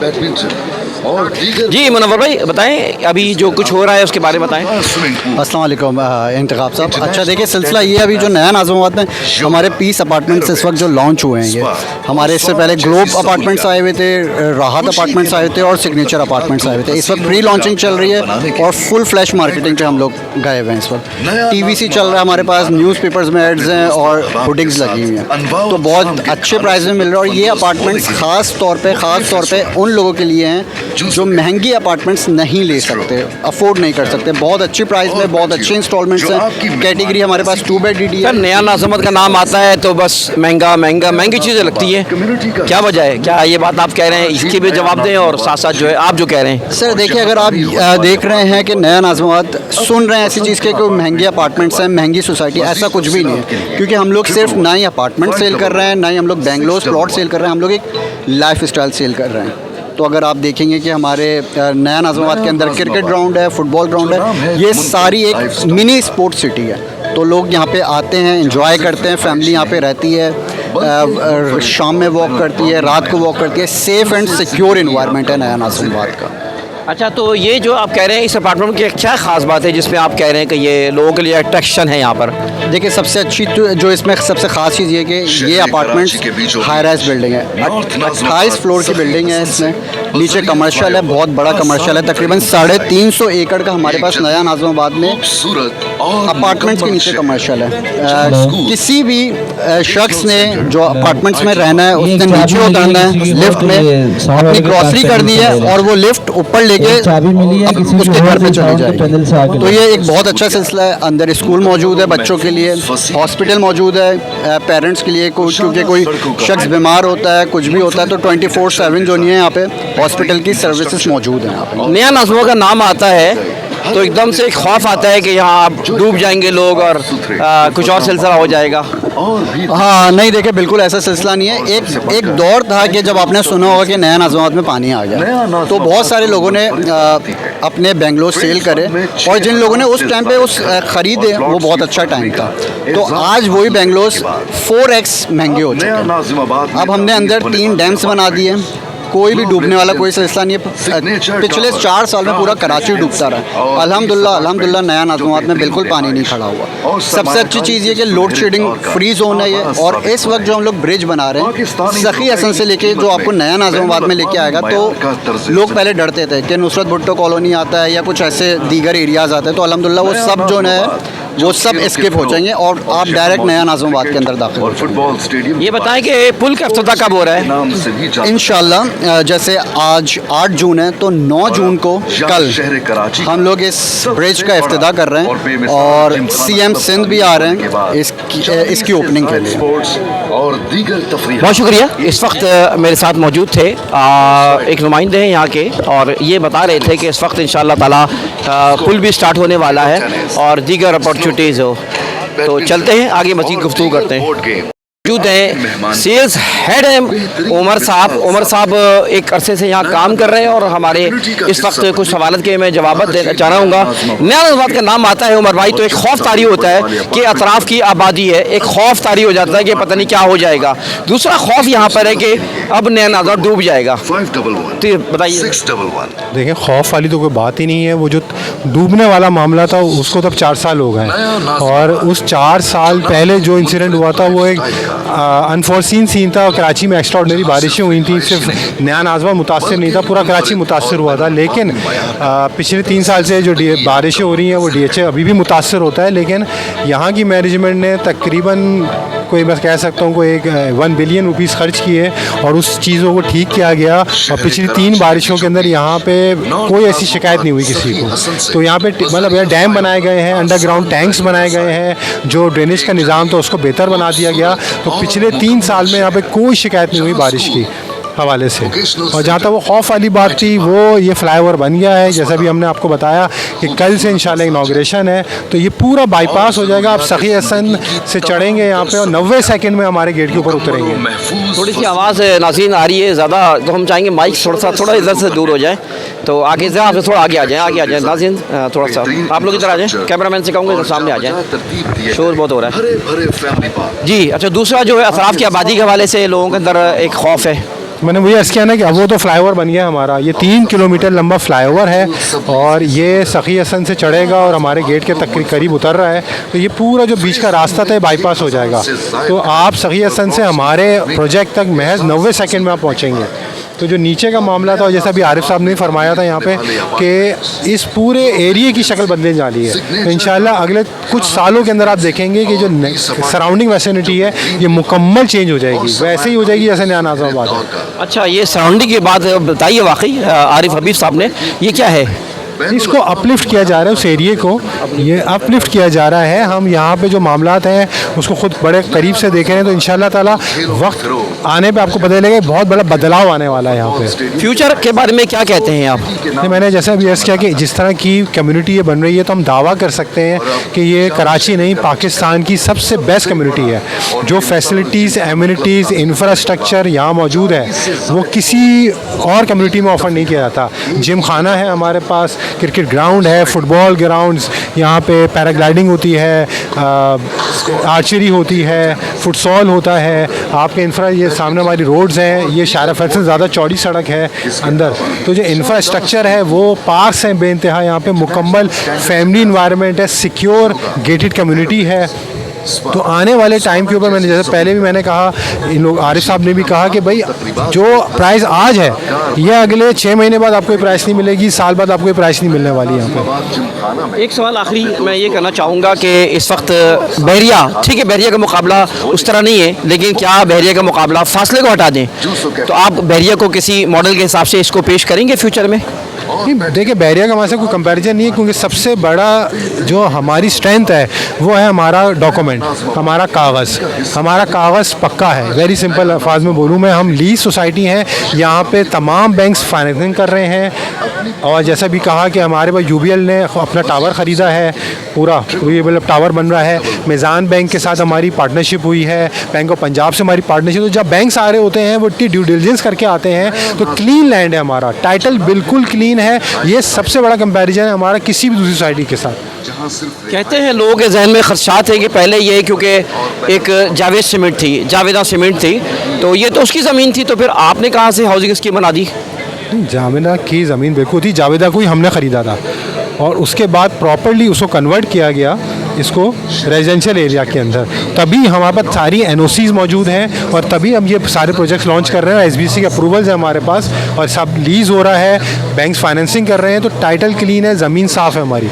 Badminton और जी मुनव्वर भाई बताएं, अभी जो कुछ हो रहा है उसके बारे में बताएं। अस्सलाम वालेकुम इंतखाब साहब। अच्छा देखिए, सिलसिला ये अभी जो नया नाज़िमाबाद में हमारे पीस अपार्टमेंट्स इस वक्त जो लॉन्च हुए हैं, ये हमारे इससे पहले ग्लोब अपार्टमेंट्स आए हुए थे, राहत अपार्टमेंट्स आए थे और सिग्नेचर अपार्टमेंट्स आए हुए थे। इस वक्त प्री लॉन्चिंग चल रही है और फुल फ्लैश मार्केटिंग पे हम लोग गए हुए हैं। इस वक्त TVC चल रहा है, हमारे पास न्यूज़पेपर्स में एड्स हैं और होर्डिंग्स लगी हुई हैं, तो बहुत अच्छे प्राइस में मिल रहा है। और ये अपार्टमेंट्स ख़ास तौर पे उन लोगों के लिए हैं जो महंगी अपार्टमेंट्स नहीं ले सकते, अफोर्ड नहीं कर सकते। बहुत अच्छी प्राइस में बहुत अच्छे इंस्टॉलमेंट्स हैं। कैटेगरी हमारे पास 2 बेड DD है। नया नाज़िमाबाद का नाम आता है तो बस महंगी चीज़ें लगती है, क्या वजह है? क्या ये बात आप कह रहे हैं, इसकी भी जवाब दें और साथ साथ जो है आप जो कह रहे हैं। सर देखिए, अगर आप देख रहे हैं कि नया नाज़िमाबाद सुन रहे हैं ऐसी चीज़ के कोई महंगे अपार्टमेंट्स हैं, महंगी सोसाइटी, ऐसा कुछ भी नहीं है। क्योंकि हम लोग सिर्फ ना ही अपार्टमेंट सेल कर रहे हैं, ना ही हम लोग बेंगलोर प्लॉट सेल कर रहे हैं, हम लोग एक लाइफ स्टाइल सेल कर रहे हैं। तो अगर आप देखेंगे कि हमारे नया नाज़िमाबाद के अंदर क्रिकेट ग्राउंड है, फुटबॉल ग्राउंड है, ये सारी एक मिनी स्पोर्ट्स सिटी है। तो लोग यहाँ पे आते हैं, एंजॉय करते हैं, फैमिली यहाँ पे रहती है, शाम में वॉक करती है, रात को वॉक करती है। सेफ़ एंड सिक्योर इन्वायरमेंट है नया नाज़िमाबाद का। अच्छा, तो ये जो आप कह रहे हैं इस अपार्टमेंट की क्या ख़ास बात है जिसमें आप कह रहे हैं कि ये लोगों के लिए अट्रैक्शन है यहाँ पर? देखिए, सबसे अच्छी जो इसमें सबसे ख़ास चीज़ ये कि ये अपार्टमेंट्स हाई राइज बिल्डिंग है, 28 फ्लोर की बिल्डिंग है। इसमें नीचे कमर्शियल है, बहुत बड़ा कमर्शियल है, तकरीबन 350 एकड़ का हमारे पास नया नाज़िमाबाद में अपार्टमेंट्स के नीचे कमर्शियल है। किसी भी शख्स ने जो अपार्टमेंट्स में रहना है उसने नीचे उतरना है, लिफ्ट में अपनी ग्रॉसरी करनी है और वो लिफ्ट ऊपर लेके उसके घर पे चली जाएगी। तो ये एक बहुत अच्छा सिलसिला है। अंदर स्कूल मौजूद है बच्चों के लिए, हॉस्पिटल मौजूद है पेरेंट्स के लिए, क्योंकि कोई शख्स बीमार होता है, कुछ भी होता है तो 24/7 जो नहीं है यहाँ पे हॉस्पिटल की सर्विसेज मौजूद हैं यहाँ पे। नया नाज़िमाबाद का नाम आता है तो एकदम से एक खौफ आता है कि यहाँ आप डूब जाएंगे लोग और कुछ और सिलसिला हो जाएगा। हाँ नहीं, देखिए बिल्कुल ऐसा सिलसिला नहीं है। एक दौर था कि जब आपने सुना होगा कि नया नाज़िमाबाद में पानी आ गया, तो बहुत सारे लोगों ने अपने बेंगलोर सेल करे और जिन लोगों ने उस टाइम पे ख़रीदे वो बहुत अच्छा टाइम था। तो आज वही बेंगलोर 4x महंगे हो चुके हैं। अब हमने अंदर 3 डैम्स बना दिए, कोई भी डूबने वाला कोई सिलसिला नहीं है। पिछले 4 साल में पूरा कराची डूबता रहा। अल्हम्दुलिल्लाह नया नाज़िमाबाद में बिल्कुल पानी नहीं खड़ा हुआ। सबसे अच्छी चीज़ ये कि लोड शेडिंग फ्री जोन है ये। और इस वक्त जो हम लोग ब्रिज बना रहे हैं सखी हसन से लेके जो आपको नया नाज़िमाबाद में लेके आएगा, तो लोग पहले डरते थे कि नुसरत भुट्टो कॉलोनी आता है या कुछ ऐसे दीगर एरियाज़ आते हैं, तो अल्हम्दुलिल्लाह वो सब जो है वो सब स्किप हो जाएंगे और आप डायरेक्ट नया नाज़िमाबाद के अंदर दाखिल हो जाएंगे। ये बताएं कि पुल का इफ्तिताह कब हो रहा है? इंशाल्लाह जैसे आज 8 जून है तो 9 जून को कल हम लोग इस ब्रिज का इफ्तिताह कर रहे हैं और CM सिंध भी आ रहे हैं इसकी ओपनिंग के लिए। बहुत शुक्रिया। इस वक्त मेरे साथ मौजूद थे एक नुमाइंदे हैं यहाँ के और ये बता रहे थे कि इस वक्त इंशाअल्लाह ताला पुल भी स्टार्ट होने वाला है और दीगर अपॉर्चुनिटीज़ हो। तो चलते हैं आगे, मज़ीद गुफ्तगू करते हैं। मौजूद हैं सेल्स हेड हैं उमर साहब एक अरसे से यहाँ काम कर रहे हैं और हमारे इस वक्त कुछ सवालत के मैं जवाब देना चाह रहा हूँ। नया नाज़िमाबाद का नाम आता है उमर भाई तो एक खौफ तारी होता है कि अतराफ़ की आबादी है, एक खौफ तारी हो जाता है कि पता नहीं क्या हो जाएगा। दूसरा खौफ यहाँ पर है कि अब नया नाज़िमाबाद डूब जाएगा। तो बताइए। देखिए, खौफ वाली तो कोई बात ही नहीं है। वो जो डूबने वाला मामला था उसको तब 4 साल हो गए और उस 4 साल पहले जो इंसिडेंट हुआ था वो एक अनफोर्सिन सीन था। कराची में एक्स्ट्राऑर्डिनरी बारिशें हुई थी, सिर्फ नया नाज़िमाबाद मुतासर नहीं था, पूरा कराची मुतासर हुआ था। लेकिन पिछले 3 साल से जो बारिशें हो रही हैं वो DHA अभी भी मुतासर होता है। लेकिन यहाँ की मैनेजमेंट ने तकरीबन कोई मैं कह सकता हूँ कोई 1 बिलियन रुपीज़ खर्च किए और उस चीज़ों को ठीक किया गया और पिछली 3 बारिशों के अंदर यहाँ पे कोई ऐसी शिकायत नहीं हुई किसी को। तो यहाँ पे मतलब डैम बनाए गए हैं, अंडरग्राउंड टैंक्स बनाए गए हैं, जो ड्रेनेज का निज़ाम था उसको बेहतर बना दिया गया। तो पिछले 3 साल में यहाँ पे कोई शिकायत नहीं हुई बारिश की हवाले से। और जहाँ तक वो खौफ वाली बात थी वो ये फ्लाईओवर बन गया है, जैसा भी हमने आपको बताया कि कल से इंशाल्लाह इनॉग्रेशन है तो ये पूरा बाईपास हो जाएगा। आप सखी हसन से चढ़ेंगे यहाँ पे और 90 सेकंड में हमारे गेट के ऊपर उतरेंगे। थोड़ी सी आवाज़ नाज़रीन आ रही है ज़्यादा, तो हम चाहेंगे माइक थोड़ा इधर से दूर हो जाए तो आगे से आप थोड़ा आगे आ जाए नाज़रीन, थोड़ा सा आप लोग इधर आ जाएँ, कैमरामैन से कहूँगा सामने आ जाए, शोर बहुत हो रहा है जी। अच्छा, दूसरा जो है अतराफ़ की आबादी के हवाले से लोगों के अंदर एक खौफ है मैंने वही अर्ज़ किया ना कि अब वो तो फ्लाईओवर बन गया हमारा, ये 3 किलोमीटर लंबा फ्लाईओवर है और ये सखी हसन से चढ़ेगा और हमारे गेट के तक करीब उतर रहा है। तो ये पूरा जो बीच का रास्ता था बाईपास हो जाएगा, तो आप सखी हसन से हमारे प्रोजेक्ट तक महज 90 सेकंड में आप पहुँचेंगे। तो जो नीचे का मामला था, और जैसा अभी आरिफ साहब ने फरमाया था यहाँ पे कि इस पूरे एरिया की शक्ल बदलने जा रही है, तो इंशाल्लाह अगले कुछ सालों के अंदर आप देखेंगे कि जो सराउंडिंग वेसिनिटी है ये मुकम्मल चेंज हो जाएगी, वैसे ही हो जाएगी जैसे नया नाज़िमाबाद है। अच्छा, ये सराउंडिंग की बात बताइए वाकई आरिफ हबीब साहब ने, ये क्या है? इसको अपलिफ्ट किया जा रहा है, उस एरिए को ये अपलिफ्ट किया जा रहा है। हम यहाँ पे जो मामलात हैं उसको खुद बड़े करीब से देख रहे हैं, तो इंशाल्लाह ताला वक्त आने पे आपको पता चलेगा बहुत बड़ा बदलाव आने वाला है यहाँ पे। फ्यूचर के बारे में क्या कहते हैं आप? नहीं, मैंने जैसे अभी अर्ज़ किया कि जिस तरह की कम्युनिटी ये बन रही है, तो हम दावा कर सकते हैं कि ये कराची नहीं पाकिस्तान की सबसे बेस्ट कम्युनिटी है। जो फैसिलिटीज़, एम्यूनिटीज़, इंफ्रास्ट्रक्चर यहाँ मौजूद है वो किसी और कम्युनिटी में ऑफ़र नहीं किया जाता। जिम खाना है हमारे पास, क्रिकेट ग्राउंड है, फुटबॉल ग्राउंड्स, यहाँ पे पैराग्लाइडिंग होती है, आर्चरी होती है, फुटसॉल होता है। आपके इंफ्रा, ये सामने हमारी रोड्स हैं, ये शारा फैसल से ज़्यादा चौड़ी सड़क है अंदर, तो जो इंफ्रास्ट्रक्चर है वो पार्क्स हैं बेइंतहा, यहाँ पे मुकम्मल फैमिली इन्वायरमेंट है, सिक्योर गेटेड कम्युनिटी है। तो आने वाले टाइम के ऊपर मैंने जैसे पहले भी मैंने कहा, इन लोग आरिफ साहब ने भी कहा कि भाई जो प्राइस आज है ये अगले 6 महीने बाद आपको प्राइस नहीं मिलेगी, साल बाद आपको प्राइस नहीं मिलने वाली यहाँ पे। एक सवाल आखिरी मैं ये करना चाहूँगा कि इस वक्त बहरिया, ठीक है बहरिया का मुकाबला उस तरह नहीं है, लेकिन क्या बहरिया का मुकाबला फासले को हटा दें तो आप बहरिया को किसी मॉडल के हिसाब से इसको पेश करेंगे फ्यूचर में? नहीं, देखिए बहरिया का हमारे से कोई कंपैरिजन नहीं है, क्योंकि सबसे बड़ा जो हमारी स्ट्रेंथ है वो है हमारा डॉक्यूमेंट, हमारा कागज़ पक्का है। वेरी सिंपल अल्फाज में बोलूँ मैं, हम लीज सोसाइटी हैं, यहाँ पे तमाम बैंक्स फाइनेंसिंग कर रहे हैं, और जैसा भी कहा कि हमारे पास यूबीएल ने अपना टावर ख़रीदा है, पूरा यूबीएल टावर बन रहा है, मिज़ान बैंक के साथ हमारी पार्टनरशिप हुई है, बैंक ऑफ पंजाब से हमारी पार्टनरशिप। तो जब बैंक्स आ रहे होते हैं वो इतनी ड्यू डिलिजेंस करके आते हैं, तो क्लीन लैंड है हमारा, टाइटल बिल्कुल क्लीन है। ये सबसे बड़ा कंपैरिजन है हमारा किसी भी दूसरी सोसाइटी के साथ। कहते हैं लोगों के जहन में खदशात है कि पहले ये क्योंकि एक जावेद सीमेंट थी, जावेदा सीमेंट थी, तो ये तो उसकी ज़मीन थी, तो फिर आपने कहाँ से हाउसिंग स्कीम बना दी? जावेदा की ज़मीन बिल्कुल थी, जावेदा को ही हमने ख़रीदा था और उसके बाद प्रॉपर्ली उसको कन्वर्ट किया गया इसको रेजिडेंशियल एरिया के अंदर, तभी हमारे पास सारी एनओसीज़ मौजूद हैं और तभी हम ये सारे प्रोजेक्ट्स लॉन्च कर रहे हैं। एसबीसी के अप्रूवल्स हैं हमारे पास और सब लीज़ हो रहा है, बैंक्स फाइनेंसिंग कर रहे हैं, तो टाइटल क्लीन है, ज़मीन साफ़ है हमारी।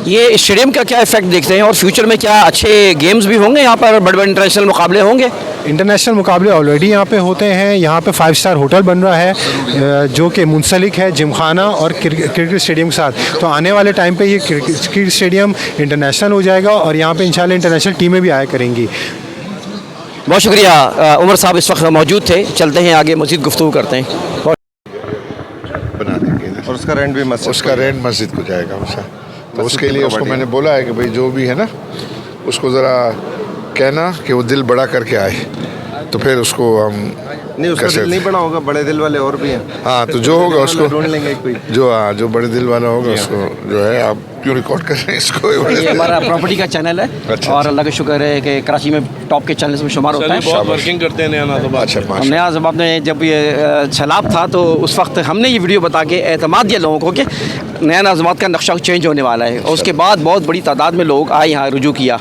ये स्टेडियम का क्या इफेक्ट देखते हैं और फ्यूचर में क्या अच्छे गेम्स भी होंगे यहाँ पर, बड़े बड़े इंटरनेशनल मुकाबले होंगे? इंटरनेशनल मुकाबले ऑलरेडी यहाँ पे होते हैं। यहाँ पे 5 स्टार होटल बन रहा है जो कि मुंसलिक है जिमखाना और क्रिकेट स्टेडियम के साथ। तो आने वाले टाइम पे ये क्रिकेट स्टेडियम इंटरनेशनल हो जाएगा और यहाँ पे इंशाल्लाह इंटरनेशनल टीमें भी आया करेंगी। बहुत शुक्रिया उमर साहब इस वक्त मौजूद थे, चलते हैं आगे मज़ीद गुफ्तगू करते हैं। बना देंगे और उसका रेंट भी मस्जिद को जाएगा उसका, तो उसके लिए उसको मैंने बोला है कि भाई जो भी है ना उसको ज़रा कहना कि वो दिल बड़ा करके आए, तो फिर उसको हम नहीं, उसका दिल नहीं बड़ा होगा, बड़े दिल वाले और भी हैं। हाँ, तो जो होगा उसको ढूंढ लेंगे कोई जो बड़े दिल वाला होगा उसको जो है। आप क्यों रिकॉर्ड कर रहे हैं इसको? ये हमारा प्रॉपर्टी का चैनल है। अच्छा, और अल्लाह का शुक्र है कि कराची में टॉप के चैनल्स में शुमार होता है। बहुत वर्किंग करते हैं नया नाज़िमाबाद। अच्छा, नया जब आपने जब ये सैलाब था तो उस वक्त हमने ये वीडियो बता के एतमाद दिया लोगों को कि नया नाज़िमाबाद का नक्शा चेंज होने वाला है, और उसके बाद बहुत बड़ी तादाद में लोग आए यहाँ रुजू किया।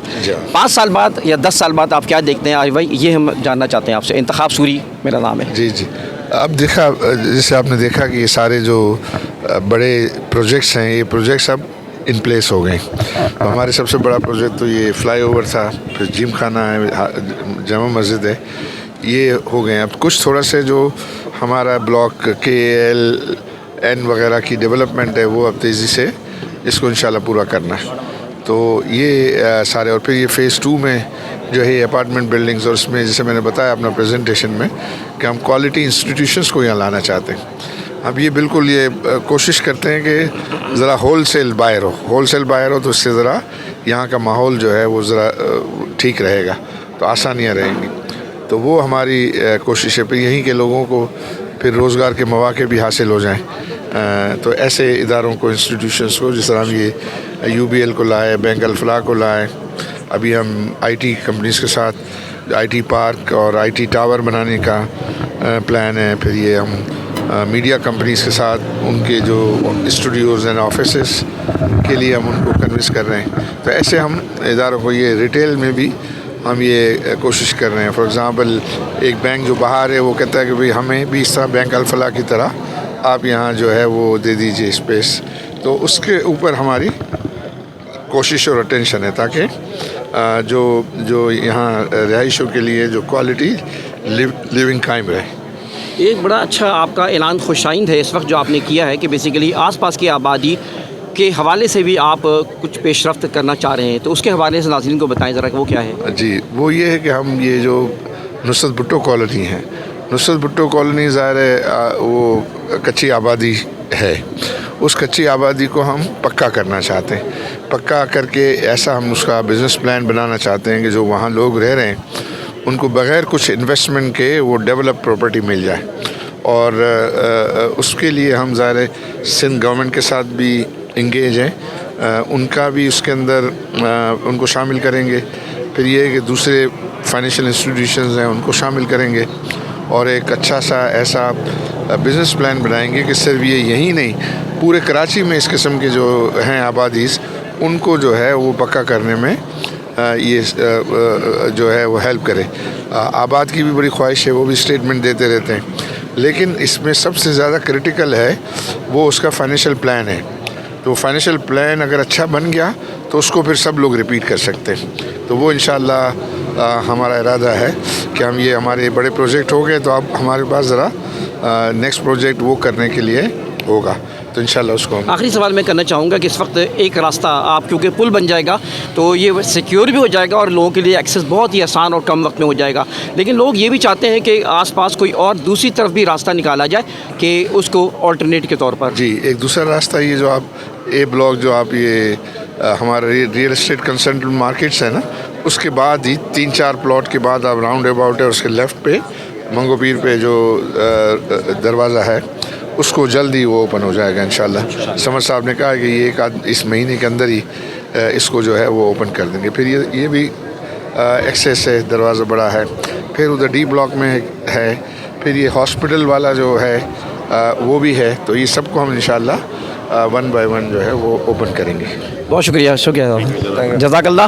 5 साल बाद या 10 साल बाद आप क्या देखते हैं आज भाई, ये हम जानना चाहते हैं आपसे। इंतखाब सूरी मेरा नाम है। जी जी, अब देखा जैसे आपने देखा कि ये सारे जो बड़े प्रोजेक्ट्स हैं, ये प्रोजेक्ट्स अब इन प्लेस हो गए। तो हमारे सबसे बड़ा प्रोजेक्ट तो ये फ्लाईओवर था, फिर जिम खाना है, जामा मस्जिद है, ये हो गए। अब कुछ थोड़ा से जो हमारा ब्लॉक KLN वगैरह की डेवलपमेंट है वो अब तेज़ी से इसको इंशाल्लाह पूरा करना है। तो ये सारे, और फिर ये फ़ेज़ 2 में जो है अपार्टमेंट बिल्डिंग्स, और उसमें जैसे मैंने बताया अपना प्रेजेंटेशन में कि हम क्वालिटी इंस्टीट्यूशंस को यहाँ लाना चाहते हैं। अब ये बिल्कुल ये कोशिश करते हैं कि ज़रा होलसेल बायर हो, तो उससे ज़रा यहाँ का माहौल जो है वो ज़रा ठीक रहेगा, तो आसानियाँ रहेंगी। तो वो हमारी कोशिश है। फिर यहीं के लोगों को फिर रोज़गार के मौके भी हासिल हो जाएं। तो ऐसे इदारों को, इंस्टीट्यूशंस को, जिस तरह हम ये UBL को लाए, बैंक अल-फलाह को लाए, अभी हम IT कंपनीज़ के साथ IT पार्क और IT टावर बनाने का प्लान है। फिर ये हम मीडिया कंपनीज़ के साथ उनके जो स्टूडियोज़ एंड ऑफिसेस के लिए हम उनको कन्विंस कर रहे हैं। तो ऐसे हम इदारों को, ये रिटेल में भी हम ये कोशिश कर रहे हैं। फॉर एग्ज़ाम्पल एक बैंक जो बाहर है वो कहता है कि भाई हमें भी इस तरह बैंक अल-फलाह की तरह आप यहाँ जो है वो दे दीजिए स्पेस। तो उसके ऊपर हमारी कोशिश और अटेंशन है ताकि जो यहाँ रहायशों के लिए जो क्वालिटी लिविंग कायम रहे। एक बड़ा अच्छा आपका ऐलान खुशाइंद है इस वक्त जो आपने किया है कि बेसिकली आसपास की आबादी के हवाले से भी आप कुछ पेशरफ्त करना चाह रहे हैं, तो उसके हवाले से नाज़रीन को बताएं ज़रा कि वो क्या है। जी, वो ये है कि हम ये जो नुसरत भुट्टो कॉलोनी है, नुसरत भुट्टो कॉलोनी ज़ाहिर है वो कच्ची आबादी है। उस कच्ची आबादी को हम पक्का करना चाहते हैं। पक्का करके ऐसा हम उसका बिज़नेस प्लान बनाना चाहते हैं कि जो वहाँ लोग रह रहे हैं उनको बग़ैर कुछ इन्वेस्टमेंट के वो डेवलप प्रॉपर्टी मिल जाए। और उसके लिए हम ज़ाहिर सिंध गवर्नमेंट के साथ भी इंगेज हैं, उनका भी उसके अंदर उनको शामिल करेंगे। फिर ये है कि दूसरे फाइनेंशियल इंस्टीट्यूशंस हैं उनको शामिल करेंगे और एक अच्छा सा ऐसा बिज़नेस प्लान बनाएंगे कि सिर्फ ये यही नहीं, पूरे कराची में इस किस्म के जो हैं आबादीज़ उनको जो है वो पक्का करने में ये जो है वो हेल्प करे। आबाद की भी बड़ी ख्वाहिश है, वो भी स्टेटमेंट देते रहते हैं, लेकिन इसमें सबसे ज़्यादा क्रिटिकल है वो उसका फाइनेंशियल प्लान है। तो फाइनेंशियल प्लान अगर अच्छा बन गया तो उसको फिर सब लोग रिपीट कर सकते हैं। तो वो इंशाअल्लाह हमारा इरादा है कि हम ये हमारे बड़े प्रोजेक्ट हो गए तो अब हमारे पास ज़रा नेक्स्ट प्रोजेक्ट वो करने के लिए होगा, तो इंशाल्लाह उसको हम। आखिरी सवाल मैं करना चाहूँगा कि इस वक्त एक रास्ता आप क्योंकि पुल बन जाएगा तो ये सिक्योर भी हो जाएगा और लोगों के लिए एक्सेस बहुत ही आसान और कम वक्त में हो जाएगा, लेकिन लोग ये भी चाहते हैं कि आसपास कोई और दूसरी तरफ भी रास्ता निकाला जाए कि उसको ऑल्टरनेट के तौर पर। जी, एक दूसरा रास्ता ये जो आप ए ब्लॉक जो आप ये हमारा रियल एस्टेट कंसल्टेंट मार्केट्स है ना, उसके बाद ही 3-4 प्लॉट के बाद आप राउंड अबाउट है उसके लेफ़्ट पे मंगो पीर पे जो दरवाज़ा है उसको जल्दी वो ओपन हो जाएगा इंशाल्लाह। समर साहब ने कहा कि ये इस महीने के अंदर ही इसको जो है वो ओपन कर देंगे। फिर ये भी एक्सेस है, दरवाज़ा बड़ा है। फिर उधर डी ब्लॉक में है, फिर ये हॉस्पिटल वाला जो है वो भी है। तो ये सबको हम इंशाल्लाह 1 बाय 1 जो है वो ओपन करेंगे। बहुत शुक्रिया जज़ाकल्लाह।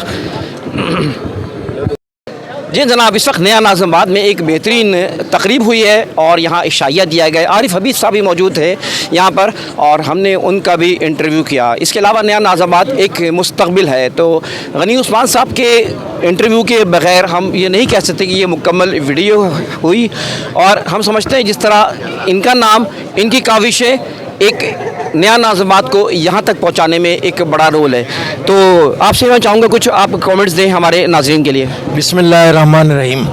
जी जनाब, इस वक्त नया नाज़िमाबाद में एक बेहतरीन तकरीब हुई है और यहाँ इशाइया दिया गया। आरिफ हबीब साहब भी मौजूद थे यहाँ पर और हमने उनका भी इंटरव्यू किया। इसके अलावा नया नाज़िमाबाद एक मुस्तकबिल है, तो गनी उस्मान साहब के इंटरव्यू के बग़ैर हम ये नहीं कह सकते कि ये मुकम्मल वीडियो हुई। और हम समझते हैं जिस तरह इनका नाम, इनकी काविशें एक नया नाज़िमाबाद को यहाँ तक पहुँचाने में एक बड़ा रोल है। तो आपसे मैं चाहूँगा कुछ आप कमेंट्स दें हमारे नाज़रीन के लिए। बिस्मिल्लाहिर्रहमानिर्रहीम।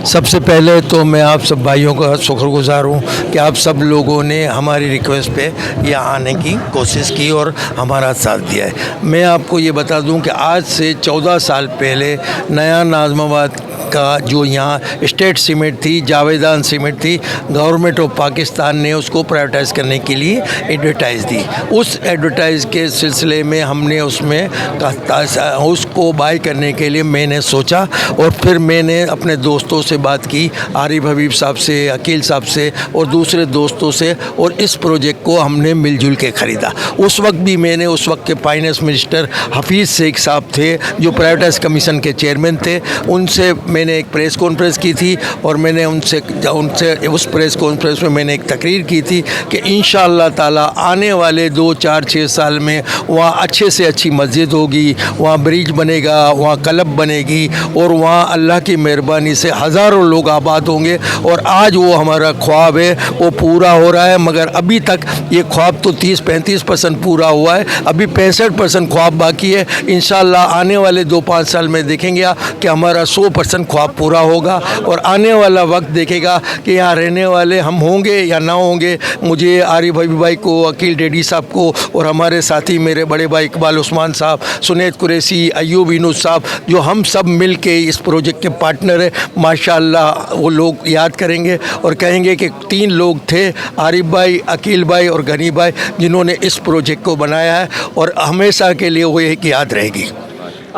सबसे पहले तो मैं आप सब भाइयों का शुक्रगुज़ार हूँ कि आप सब लोगों ने हमारी रिक्वेस्ट पे यहाँ आने की कोशिश की और हमारा साथ दिया है। मैं आपको ये बता दूँ कि आज से 14 साल पहले नया नाज़िमाबाद का जो यहाँ स्टेट सीमेंट थी, जावेदान सीमेंट थी, गवर्नमेंट ऑफ पाकिस्तान ने उसको प्राइवेटाइज़ करने के लिए एडवर्टाइज़ दी। उस एडवर्टाइज़ के सिलसिले में हमने उसमें उसको बाय करने के लिए मैंने सोचा और फिर मैंने अपने दोस्तों से बात की, आरिफ हबीब साहब से, अकील साहब से और दूसरे दोस्तों से, और इस प्रोजेक्ट को हमने मिलजुल के ख़रीदा। उस वक्त भी मैंने उस वक्त के फाइनेंस मिनिस्टर हफीज़ शेख साहब थे जो प्राइवेटाइज कमीशन के चेयरमैन थे, उनसे मैंने एक प्रेस कॉन्फ्रेंस की थी और मैंने उनसे उस प्रेस कॉन्फ्रेंस में मैंने एक तकरीर की थी कि इंशाअल्लाह ताला आने वाले 2, 4, 6 साल में वहाँ अच्छे से अच्छी मस्जिद होगी, वहाँ ब्रिज बनेगा, वहाँ क्लब बनेगी और वहाँ अल्लाह की मेहरबानी से हज़ारों लोग आबाद होंगे। और आज वो हमारा ख्वाब है वो पूरा हो रहा है, मगर अभी तक ये ख्वाब तो 30-35% पूरा हुआ है, अभी 65% ख्वाब बाकी है। इंशाअल्लाह आने वाले 2-5 साल में देखेंगे कि हमारा 100% ख्वाब पूरा होगा और आने वाला वक्त देखेगा कि यहाँ रहने वाले हम होंगे या ना होंगे। मुझे आरिफ हबीब भाई को, अकील डेडी साहब को और हमारे साथी मेरे बड़े भाई इकबाल उस्मान साहब, सुनेद कुरैशी, अयूब यूनुस साहब, जो हम सब मिल के इस प्रोजेक्ट के पार्टनर है, माशाअल्लाह वो लोग याद करेंगे और कहेंगे कि 3 लोग थे, आरिफ भाई, अकील भाई और गनी भाई, जिन्होंने इस प्रोजेक्ट को बनाया है और हमेशा के लिए वो एक याद रहेगी।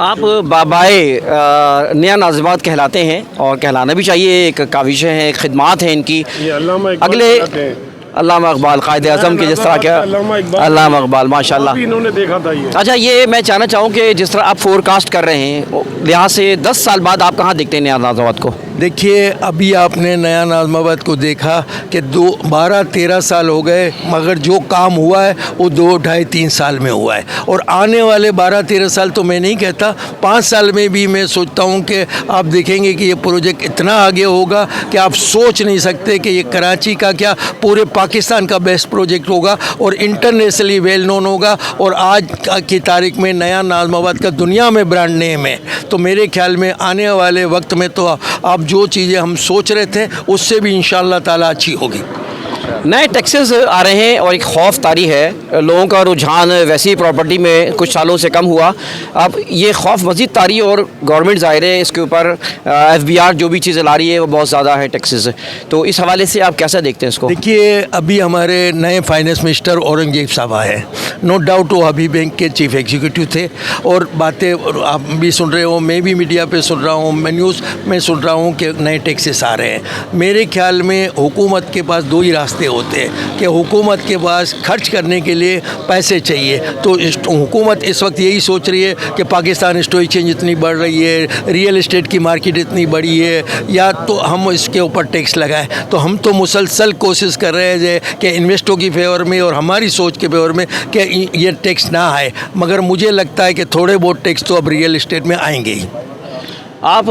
आप बाबाए नया नाज़िमात कहलाते हैं और कहलाना भी चाहिए, एक काविशें हैं, खिदमात हैं इनकी। अगले अल्लामा इकबाल कायद आज़म के जिस तरह क्या अल्लामा इकबाल माशाल्लाह इन्होंने देखा था ये। अच्छा, ये मैं जानना चाहूँ कि जिस तरह आप फोरकास्ट कर रहे हैं, यहाँ से 10 साल बाद आप कहाँ देखते हैं नया नाज़िमात को? देखिए, अभी आपने नया नाज़िमात को देखा कि 12-13 साल हो गए, मगर जो काम हुआ है वो 2-2.5-3 साल में हुआ है। और आने वाले 12-13 साल तो मैं नहीं कहता, 5 साल में भी मैं सोचता हूँ कि आप देखेंगे कि ये प्रोजेक्ट इतना आगे होगा कि आप सोच नहीं सकते कि ये कराची का क्या पूरे पाकिस्तान का बेस्ट प्रोजेक्ट होगा और इंटरनेशनली वेल नोन होगा। और आज की तारीख में नया नाज़िमात का दुनिया में ब्रांड नेम है। तो मेरे ख्याल में आने वाले वक्त में तो आप जो चीज़ें हम सोच रहे थे उससे भी इंशाअल्लाह ताला अच्छी होगी। नए टैक्सेस आ रहे हैं और एक खौफ तारी है, लोगों का रुझान वैसी प्रॉपर्टी में कुछ सालों से कम हुआ, अब ये खौफ मज़ीद तारी और गवर्नमेंट ज़ाहिर है इसके ऊपर FBR जो भी चीज़ें ला रही है वो बहुत ज़्यादा है टैक्सेस। तो इस हवाले से आप कैसा देखते हैं इसको? देखिए, अभी हमारे नए फाइनेंस मिनिस्टर औरंगजेब साहब आए हैं, नो डाउट वो अभी बैंक के चीफ एग्जीक्यूटिव थे और बातें आप भी सुन रहे हो, मैं भी मीडिया पे सुन रहा हूँ, मैं न्यूज़ में सुन रहा हूँ कि नए टैक्सेस आ रहे हैं। मेरे ख्याल में हुकूमत के पास 2 ही रास्ते होते हैं कि हुकूमत के पास खर्च करने के लिए पैसे चाहिए। तो हुकूमत इस वक्त यही सोच रही है कि पाकिस्तान स्टॉक एक्सचेंज इतनी बढ़ रही है, रियल इस्टेट की मार्केट इतनी बड़ी है, या तो हम इसके ऊपर टैक्स लगाएं। तो हम तो मुसलसल कोशिश कर रहे हैं कि इन्वेस्टरों की फेवर में और हमारी सोच के फेवर में कि ये टैक्स ना आए, मगर मुझे लगता है कि थोड़े बहुत टैक्स तो अब रियल इस्टेट में आएंगे ही। आप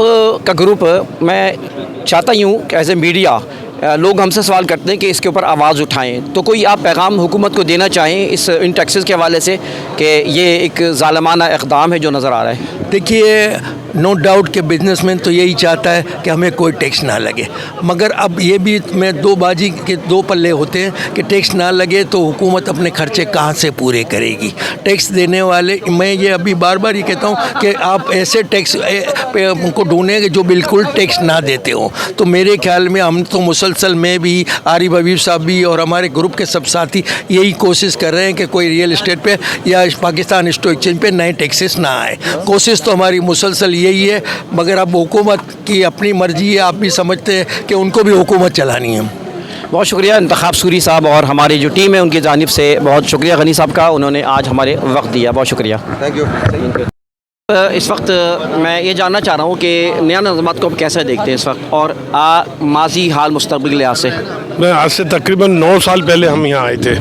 का ग्रुप, मैं चाहता हूँ कि एज ए मीडिया लोग हमसे सवाल करते हैं कि इसके ऊपर आवाज़ उठाएं, तो कोई आप पैगाम हुकूमत को देना चाहें इन टैक्सेस के हवाले से कि ये एक ज़ालिमाना इक़दाम है जो नज़र आ रहा है? देखिए, नो डाउट कि बिजनेसमैन तो यही चाहता है कि हमें कोई टैक्स ना लगे, मगर अब ये भी मैं 2 बाजी के 2 पल्ले होते हैं कि टैक्स ना लगे तो हुकूमत अपने खर्चे कहाँ से पूरे करेगी। टैक्स देने वाले, मैं ये अभी बार बार ये कहता हूँ कि आप ऐसे टैक्स को ढूंढेंगे जो बिल्कुल टैक्स ना देते हो। तो मेरे ख्याल में हम तो मुसलसल, मैं भी, आरिफ हबीब साहब भी और हमारे ग्रुप के सब साथी यही कोशिश कर रहे हैं कि कोई रियल इस्टेट पे या पाकिस्तान स्टॉक एक्सचेंज पे नए टैक्सेस ना आए। कोशिश तो हमारी मुसलसल यही है, मगर अब हुकूमत की अपनी मर्जी है, आप भी समझते हैं कि उनको भी हुकूमत चलानी है। बहुत शुक्रिया इंतखाब सूरी साहब और हमारी जो टीम है उनकी जानिब से बहुत शुक्रिया गनी साहब का, उन्होंने आज हमारे वक्त दिया, बहुत शुक्रिया। Thank you. इस वक्त मैं ये जानना चाह रहा हूँ कि नया नाज़िमात को आप कैसे देखते हैं इस वक्त, और माजी हाल मुस्तक़बिल के लिहाज से? मैं आज से तकरीबन 9 साल पहले हम यहाँ आए थे,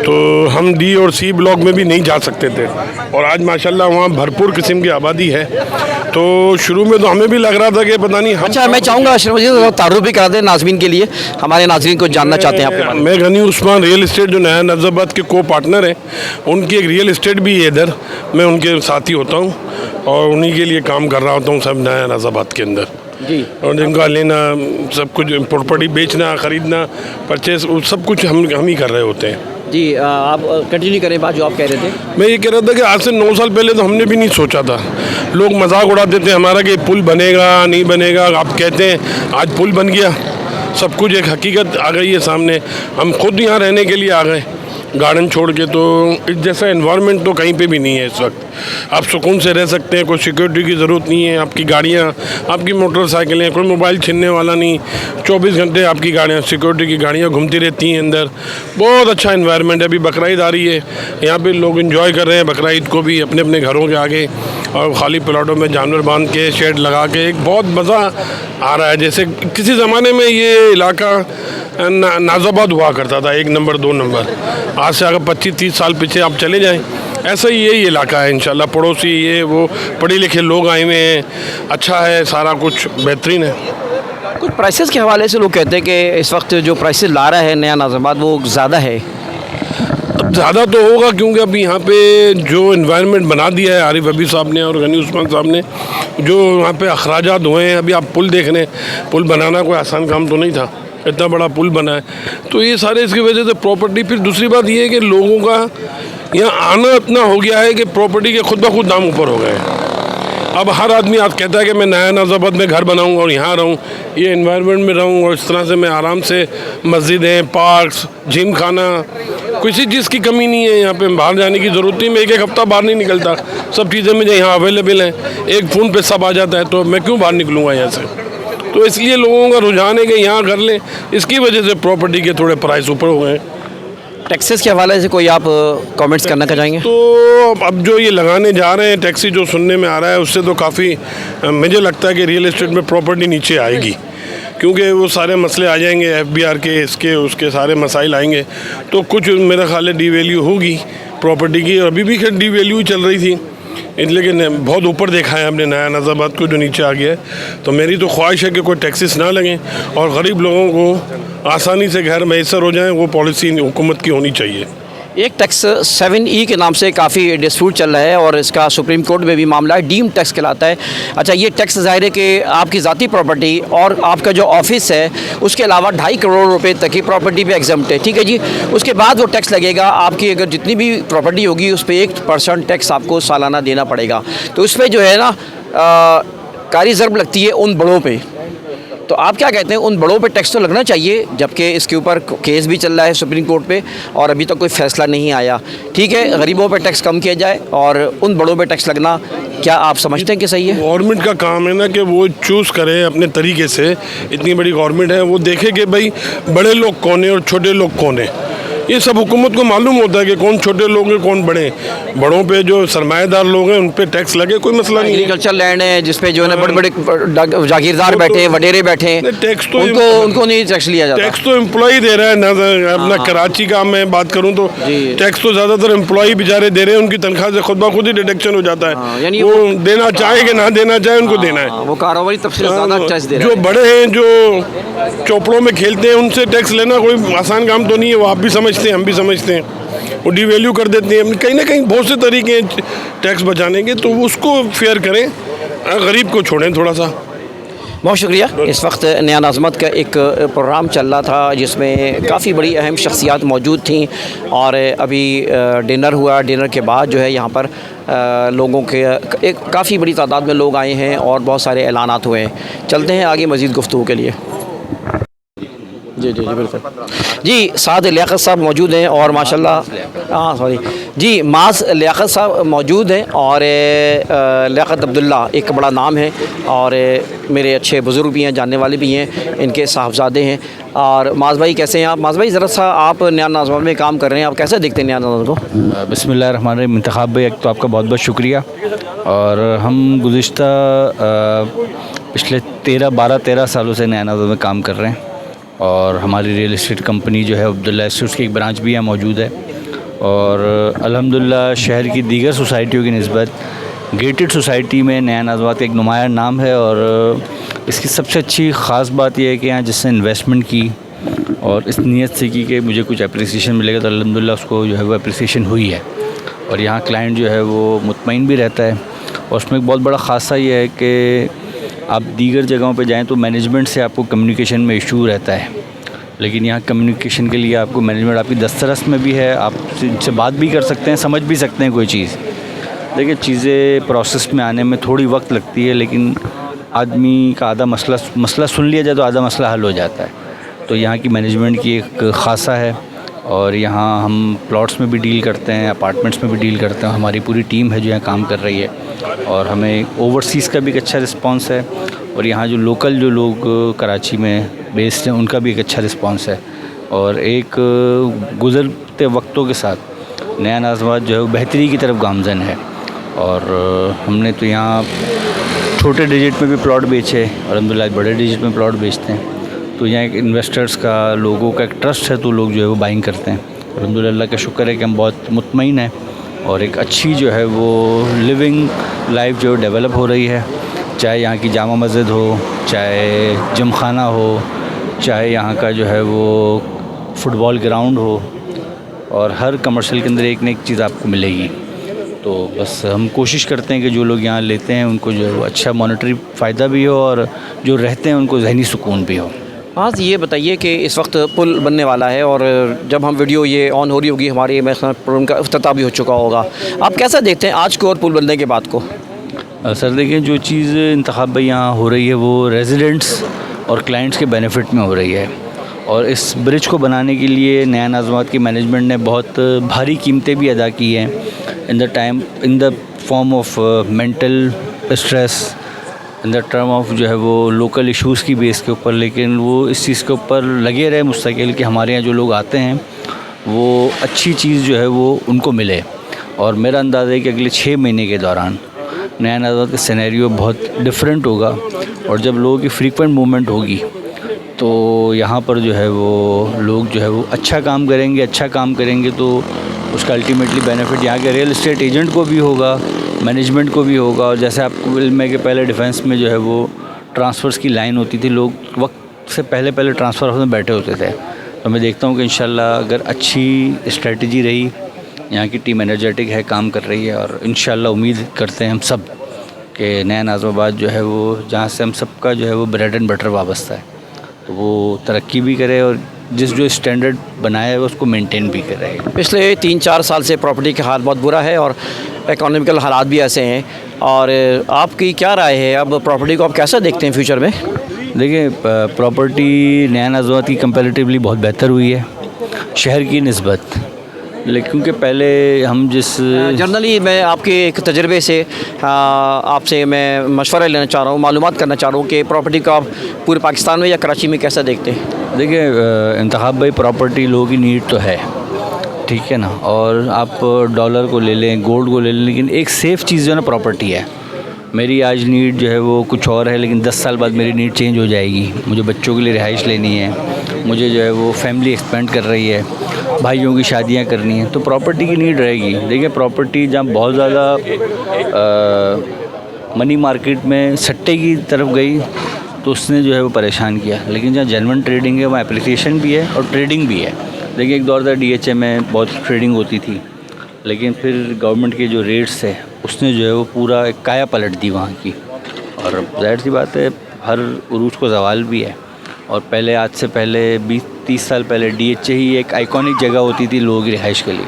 तो हम D और C ब्लॉक में भी नहीं जा सकते थे, और आज माशाल्लाह वहाँ भरपूर किस्म की आबादी है। तो शुरू में तो हमें भी लग रहा था कि पता नहीं हम। अच्छा, मैं चाहूँगा अशरफ जी तारुफ भी करा दें नाज़रीन के लिए, हमारे नाज़रीन को जानना चाहते हैं आपके बारे में। मैं गनी उस्मान रियल इस्टेट जो नया नाज़िमात के को पार्टनर हैं, उनकी एक रियल इस्टेट भी है इधर, मैं उनके साथी होता हूँ और उन्हीं के लिए काम कर रहा होता हूँ सब नया नाज़िमात के अंदर जी। और जिनका लेना, सब कुछ प्रॉपर्टी बेचना, ख़रीदना, परचेस, सब कुछ हम ही कर रहे होते हैं। जी, आप कंटिन्यू करें बात जो आप कह रहे थे। मैं ये कह रहा था कि आज से 9 साल पहले तो हमने भी नहीं सोचा था, लोग मजाक उड़ाते थे हमारा कि पुल बनेगा नहीं बनेगा। आप कहते हैं आज पुल बन गया, सब कुछ एक हकीकत आ गई है सामने। हम खुद यहाँ रहने के लिए आ गए गार्डन छोड़ के, तो इस जैसा एनवायरनमेंट तो कहीं पे भी नहीं है इस वक्त। आप सुकून से रह सकते हैं, कोई सिक्योरिटी की ज़रूरत नहीं है, आपकी गाड़ियाँ, आपकी मोटरसाइकिलें, कोई मोबाइल छीनने वाला नहीं, 24 घंटे आपकी गाड़ियाँ, सिक्योरिटी की गाड़ियाँ घूमती रहती हैं अंदर। बहुत अच्छा एनवायरनमेंट है। अभी बकरीद आ रही है, यहाँ पे लोग एंजॉय कर रहे हैं बकरीद को भी अपने अपने घरों के आगे, और खाली प्लाटों में जानवर बांध के, शेड लगा के, एक बहुत मज़ा आ रहा है। जैसे किसी ज़माने में ये इलाका नाज़िमाबाद हुआ करता था, 1 नंबर 2 नंबर। आज से अगर 25-30 साल पीछे आप चले जाएं, ऐसा ही यही इलाका है इंशाल्लाह। पड़ोसी ये वो पढ़े लिखे लोग आए हुए हैं, अच्छा है, सारा कुछ बेहतरीन है। कुछ प्राइसेस के हवाले से लोग कहते हैं कि इस वक्त जो प्राइसेस ला रहा है नया नाज़िमात वो ज़्यादा है। अब ज़्यादा तो होगा क्योंकि अभी यहाँ पे जो इन्वायरमेंट बना दिया है आरिफ हबीब साहब ने और गनी उस्मान साहब ने, जो यहाँ पे अखराजात हुए हैं। अभी आप पुल देख रहे हैं, पुल बनाना कोई आसान काम तो नहीं था, इतना बड़ा पुल बना है। तो ये सारे इसकी वजह से प्रॉपर्टी, फिर दूसरी बात ये है कि लोगों का यहाँ आना इतना हो गया है कि प्रॉपर्टी के खुद ब खुद दाम ऊपर हो गए हैं। अब हर आदमी आज कहता है कि मैं नया नाज़िमाबाद में घर बनाऊँ और यहाँ रहूँ, ये इन्वायरमेंट में रहूँ, और इस तरह से मैं आराम से मस्जिदें, पार्क्स, जिम खाना किसी चीज़ की कमी नहीं है यहाँ पे, बाहर जाने की ज़रूरत नहीं, मैं एक हफ्ता बाहर नहीं निकलता, सब चीज़ें मुझे यहाँ अवेलेबल हैं, एक फ़ोन पे सब आ जाता है, तो मैं क्यों बाहर निकलूँगा यहाँ से। तो इसलिए लोगों का रुझान है कि यहाँ कर लें, इसकी वजह से प्रॉपर्टी के थोड़े प्राइस ऊपर हो गए। टैक्सेस के हवाले से कोई आप कमेंट्स करना चाहेंगे? तो अब जो ये लगाने जा रहे हैं टैक्सी, जो सुनने में आ रहा है, उससे तो काफ़ी मुझे लगता है कि रियल एस्टेट में प्रॉपर्टी नीचे आएगी, क्योंकि वो सारे मसले आ जाएंगे, FBR के, इसके उसके सारे मसाइल आएंगे, तो कुछ मेरा ख्याल है डीवैल्यू होगी प्रॉपर्टी की। अभी भी खैर डीवैल्यू चल रही थी, लेकिन बहुत ऊपर देखा है हमने नया नाज़ाबाद को, जो नीचे आ गया है। तो मेरी तो ख्वाहिश है कि कोई टैक्सेस ना लगें और गरीब लोगों को आसानी से घर मैसर हो जाएं, वो पॉलिसी हुकूमत की होनी चाहिए। एक टैक्स 7E के नाम से काफ़ी डिस्प्यूट चल रहा है और इसका सुप्रीम कोर्ट में भी मामला है, डीम टैक्स कहलाता है। अच्छा, ये टैक्स ज़ाहिर है कि आपकी ज़ाती प्रॉपर्टी और आपका जो ऑफिस है उसके अलावा 2.5 करोड़ रुपए तक की प्रॉपर्टी पे एग्जम्प्ट है, ठीक है जी। उसके बाद वो टैक्स लगेगा, आपकी अगर जितनी भी प्रॉपर्टी होगी उस पर 1% टैक्स आपको सालाना देना पड़ेगा। तो उस पर जो है ना कारी ज़रब लगती है उन बड़ों पे। तो आप क्या कहते हैं, उन बड़ों पे टैक्स तो लगना चाहिए, जबकि इसके ऊपर केस भी चल रहा है सुप्रीम कोर्ट पे और अभी तक कोई फैसला नहीं आया। ठीक है, गरीबों पे टैक्स कम किया जाए और उन बड़ों पे टैक्स लगना, क्या आप समझते हैं कि सही है? गवर्नमेंट का काम है ना कि वो चूज़ करे अपने तरीके से, इतनी बड़ी गवर्नमेंट है, वो देखे कि भाई बड़े लोग कौन है और छोटे लोग कौन है। ये सब हुकूमत को मालूम होता है कि कौन छोटे लोग हैं कौन बड़े। बड़ों पे जो सरमाएदार लोग हैं उन पे टैक्स लगे, कोई मसला नहीं है। एग्रीकल्चर लैंड है जिसपे जो है ना बड़े बड़े जागीरदार बैठे, वडेरे बैठे, टैक्स तो उनको नहीं टैक्स लिया जाता। टैक्स तो एम्प्लॉय दे रहा है ना। अपना कराची का मैं बात करूं तो टैक्स तो ज़्यादातर एम्प्लॉय बेचारे दे रहे हैं, उनकी तनख्वाह से खुद ब खुद ही डिडक्शन हो जाता है। यानी वो देना चाहे कि ना देना चाहे, उनको देना है। वो कारोबारी तफसील ज़्यादा टैक्स दे रहे जो बड़े हैं, जो चौपड़ों में खेलते हैं, उनसे टैक्स लेना कोई आसान काम तो नहीं है। वो आप भी समझते हैं, हम भी समझते हैं। वो डिवैल्यू कर देते हैं। कहीं ना कहीं बहुत से तरीके हैं टैक्स बचाने के, तो उसको फेयर करें, गरीब को छोड़ें थोड़ा सा। बहुत शुक्रिया। इस वक्त नया नाज़मत का एक प्रोग्राम चल रहा था जिसमें काफ़ी बड़ी अहम शख्सियात मौजूद थीं और अभी डिनर हुआ। डिनर के बाद जो है यहाँ पर लोगों के एक काफ़ी बड़ी तादाद में लोग आए हैं और बहुत सारे ऐलानात हुए हैं। चलते हैं आगे मज़ीद गुफ्तगू के लिए। जी जी जी बिल्कुल जी, साद लियाकत साहब मौजूद हैं और माशाल्लाह जी माज लियाकत साहब मौजूद हैं और लियाकत अब्दुल्ला एक बड़ा नाम है और मेरे अच्छे बुज़ुर्ग भी हैं, जानने वाले भी हैं, इनके साहबजादे हैं। और माज भाई कैसे हैं आप? माज भाई ज़रा सा आप नया नाज़मत में काम कर रहे हैं, आप कैसे देखते हैं नया नाज़मत को? बिस्मिल्लाहिर्रहमानिर्रहीम। इंतखाब भाई, एक तो आपका बहुत बहुत शुक्रिया। और हम गुज़िश्ता पिछले 13 सालों से नया नाज़मत में काम कर रहे हैं और हमारी रियल इस्टेट कंपनी जो है अब्दुल्ला एस्टेट्स की एक ब्रांच भी यहाँ मौजूद है। और अल्हम्दुलिल्लाह शहर की दीगर सोसाइटियों की निस्बत गेटेड सोसाइटी में नया नाज़मत एक नुमाया नाम है। और इसकी सबसे अच्छी ख़ास बात यह है कि यहाँ जिसने इन्वेस्टमेंट की और इस नीयत से की कि मुझे कुछ अप्रिसिएशन मिलेगा, तो अल्हम्दुलिल्लाह उसको जो है वो अप्रिसिएशन हुई है। और यहाँ क्लाइंट जो है वो मुतमईन भी रहता है। और उसमें एक बहुत बड़ा ख़ासा ये है कि आप दीगर जगहों पे जाएं तो मैनेजमेंट से आपको कम्युनिकेशन में इशू रहता है, लेकिन यहाँ कम्युनिकेशन के लिए आपको मैनेजमेंट आपकी दस्तरस में भी है, आप इनसे बात भी कर सकते हैं, समझ भी सकते हैं कोई चीज़। देखिए, चीज़ें प्रोसेस में आने में थोड़ी वक्त लगती है, लेकिन आदमी का आधा मसला सुन लिया जाए तो आधा मसला हल हो जाता है। तो यहाँ की मैनेजमेंट की एक ख़ासा है। और यहाँ हम प्लॉट्स में भी डील करते हैं, अपार्टमेंट्स में भी डील करते हैं। हमारी पूरी टीम है जो यहाँ काम कर रही है और हमें ओवरसीज़ का भी एक अच्छा रिस्पांस है। और यहाँ जो लोकल जो लोग कराची में बेस्ड हैं उनका भी एक अच्छा रिस्पांस है। और एक गुज़रते वक्तों के साथ नया नाज़मत जो है वो बेहतरी की तरफ गामज़न है। और हमने तो यहाँ छोटे डिजिट में भी प्लॉट बेचे और अल्हम्दुलिल्लाह बड़े डिजिट में प्लॉट बेचते हैं। तो यहाँ एक इन्वेस्टर्स का, लोगों का एक ट्रस्ट है, तो लोग जो है वो बाइंग करते हैं। अल्हम्दुलिल्लाह का शुक्र है कि हम बहुत मुतमईन हैं और एक अच्छी जो है वो लिविंग लाइफ जो डेवलप हो रही है। चाहे यहाँ की जामा मस्जिद हो, चाहे जिम खाना हो, चाहे यहाँ का जो है वो फुटबॉल ग्राउंड हो, और हर कमर्शियल के अंदर एक न एक चीज़ आपको मिलेगी। तो बस हम कोशिश करते हैं कि जो लोग यहाँ लेते हैं उनको जो है वो अच्छा मॉनेटरी फ़ायदा भी हो और जो रहते हैं उनको जहनी सुकून भी हो। आज ये बताइए कि इस वक्त पुल बनने वाला है और जब हम वीडियो ये ऑन हो रही होगी हमारी प्रोग्राम का इफ्तिताह भी हो चुका होगा, आप कैसा देखते हैं आज को और पुल बनने के बाद को? सर देखिए, जो चीज़ इंतखाब यहाँ हो रही है वो रेजिडेंट्स और क्लाइंट्स के बेनिफिट में हो रही है। और इस ब्रिज को बनाने के लिए नया नाज़मात की मैनेजमेंट ने बहुत भारी कीमतें भी अदा की हैं in the form of mental stress, in the term of जो है वो लोकल इश्यूज़ की बेस के ऊपर। लेकिन वो इस चीज़ के ऊपर लगे रहे मुस्तकिल कि हमारे यहाँ जो लोग आते हैं वो अच्छी चीज़ जो है वो उनको मिले। और मेरा अंदाज़ा है कि अगले 6 महीने के दौरान नया नाज़मात का सिनेरियो बहुत डिफरेंट होगा, और जब लोगों की फ्रीक्वेंट मूवमेंट होगी तो यहाँ पर जो है वो लोग जो है वो अच्छा काम करेंगे तो उसका अल्टीमेटली बेनिफिट यहाँ के रियल इस्टेट एजेंट को भी होगा, मैनेजमेंट को भी होगा। और जैसे आपको इल्म है कि पहले डिफेंस में जो है वो ट्रांसफ़र्स की लाइन होती थी, लोग वक्त से पहले ट्रांसफ़र हाउस में बैठे होते थे। तो मैं देखता हूँ कि इंशाल्लाह अगर अच्छी स्ट्रेटजी रही, यहाँ की टीम एनर्जेटिक है, काम कर रही है, और इंशाल्लाह उम्मीद करते हैं हम सब कि नया नाज़माबाद जो है वो जहाँ से हम सबका जो है वो ब्रेड एंड बटर वाबस्ता है, तो वो तरक्की भी करे और जो स्टैंडर्ड बनाया है उसको मेंटेन भी कर रहे हैं। पिछले 3-4 साल से प्रॉपर्टी का हाल बहुत बुरा है और इकोनॉमिकल हालात भी ऐसे हैं, और आपकी क्या राय है, अब प्रॉपर्टी को आप कैसे देखते हैं फ्यूचर में? देखिए, प्रॉपर्टी नया नाज़मात की कंपैरेटिवली बहुत बेहतर हुई है शहर की निस्बत, लेकिन क्योंकि पहले हम जिस जनरली मैं आपके एक तजर्बे से आपसे मैं मशवरा लेना चाह रहा हूँ, मालूमात करना चाह रहा हूँ कि प्रॉपर्टी को आप पूरे पाकिस्तान में या कराची में कैसा देखते हैं? देखिए, इंतखाब भाई प्रॉपर्टी लोगों की नीड तो है, ठीक है ना, और आप डॉलर को ले लें, गोल्ड को ले लें, लेकिन एक सेफ़ चीज़ जो है ना प्रॉपर्टी है। मेरी आज नीड जो है वो कुछ और है, लेकिन 10 साल बाद मेरी नीड चेंज हो जाएगी। मुझे बच्चों के लिए रिहाइश लेनी है, मुझे जो है वो फैमिली एक्सपेंड कर रही है, भाइयों की शादियां करनी है, तो प्रॉपर्टी की नीड रहेगी। देखिए, प्रॉपर्टी जहाँ बहुत ज़्यादा मनी मार्केट में सट्टे की तरफ गई तो उसने जो है वो परेशान किया, लेकिन जहाँ जेन्युइन ट्रेडिंग है वहाँ एप्लीकेशन भी है और ट्रेडिंग भी है। देखिए, एक दौर था DHA में बहुत ट्रेडिंग होती थी, लेकिन फिर गवर्नमेंट के जो रेट्स है उसने जो है वो पूरा एक काया पलट दी वहाँ की, और ज़ाहिर सी बात है हर उरूज को ज़वाल भी है। और पहले, आज से पहले 20-30 साल पहले DHA ही एक आइकॉनिक जगह होती थी लोगों की रिहाइश के लिए,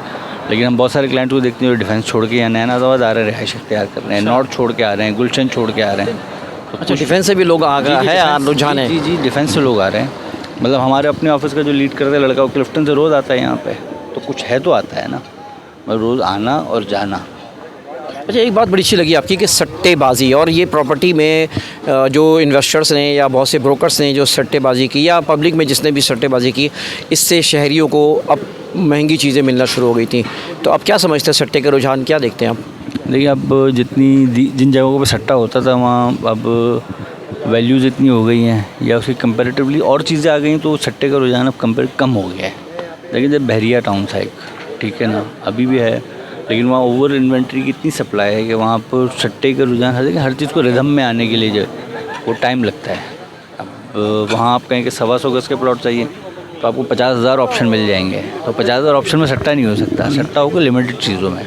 लेकिन हम बहुत सारे क्लाइंट को देखते हैं जो डिफेंस छोड़ के यहाँ नया नाज़माबाद आ रहे हैं, रिहाइश इख्तियार कर रहे हैं, नॉर्थ छोड़ के आ रहे हैं, गुलशन छोड़ के आ रहे हैं। अच्छा, डिफेंस से भी लोग आ गए हैं, रुझान है? जी, डिफेंस से लोग आ रहे हैं। मतलब हमारे अपने ऑफिस का जो लीड करते हैं लड़का, वो क्लिफ्टन से रोज़ आता है यहाँ पे, तो कुछ है तो आता है ना, मतलब रोज़ आना और जाना। अच्छा, एक बात बड़ी अच्छी लगी आपकी कि सट्टेबाजी, और ये प्रॉपर्टी में जो इन्वेस्टर्स ने या बहुत से ब्रोकर्स ने जो सट्टेबाजी की, या पब्लिक में जिसने भी सट्टेबाजी की, इससे शहरियों को अब महंगी चीज़ें मिलना शुरू हो गई थी। तो अब क्या समझते हैं, सट्टे का रुझान क्या देखते हैं आप? देखिए, अब जिन जगहों पर सट्टा होता था वहाँ अब वैल्यूज़ इतनी हो गई हैं या उसकी कंपैरेटिवली और चीज़ें आ गई हैं, तो सट्टे का रुझान अब कम हो गया है। लेकिन जब बहरिया टाउन था एक, ठीक है ना, अभी भी है, लेकिन वहाँ ओवर इन्वेंट्री की इतनी सप्लाई है कि वहाँ पर सट्टे का रुझान हर चीज़ को रिदम में आने के लिए जो वो टाइम लगता है। अब वहाँ आप कहें कि 125 गज के प्लॉट चाहिए तो आपको 50,000 ऑप्शन मिल जाएंगे, तो 50,000 ऑप्शन में सट्टा नहीं हो सकता, सट्टा होगा लिमिटेड चीज़ों में।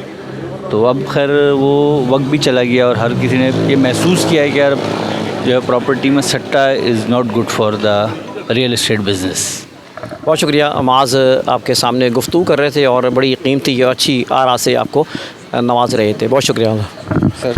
तो अब खैर वो वक्त भी चला गया और हर किसी ने ये महसूस किया है कि यार जो है प्रॉपर्टी में सट्टा is not good for the real estate business. बहुत शुक्रिया। अमाज़ आपके सामने गुफ्तगू कर रहे थे और बड़ी कीमती और अच्छी आरा से आपको नवाज रहे थे। बहुत शुक्रिया सर।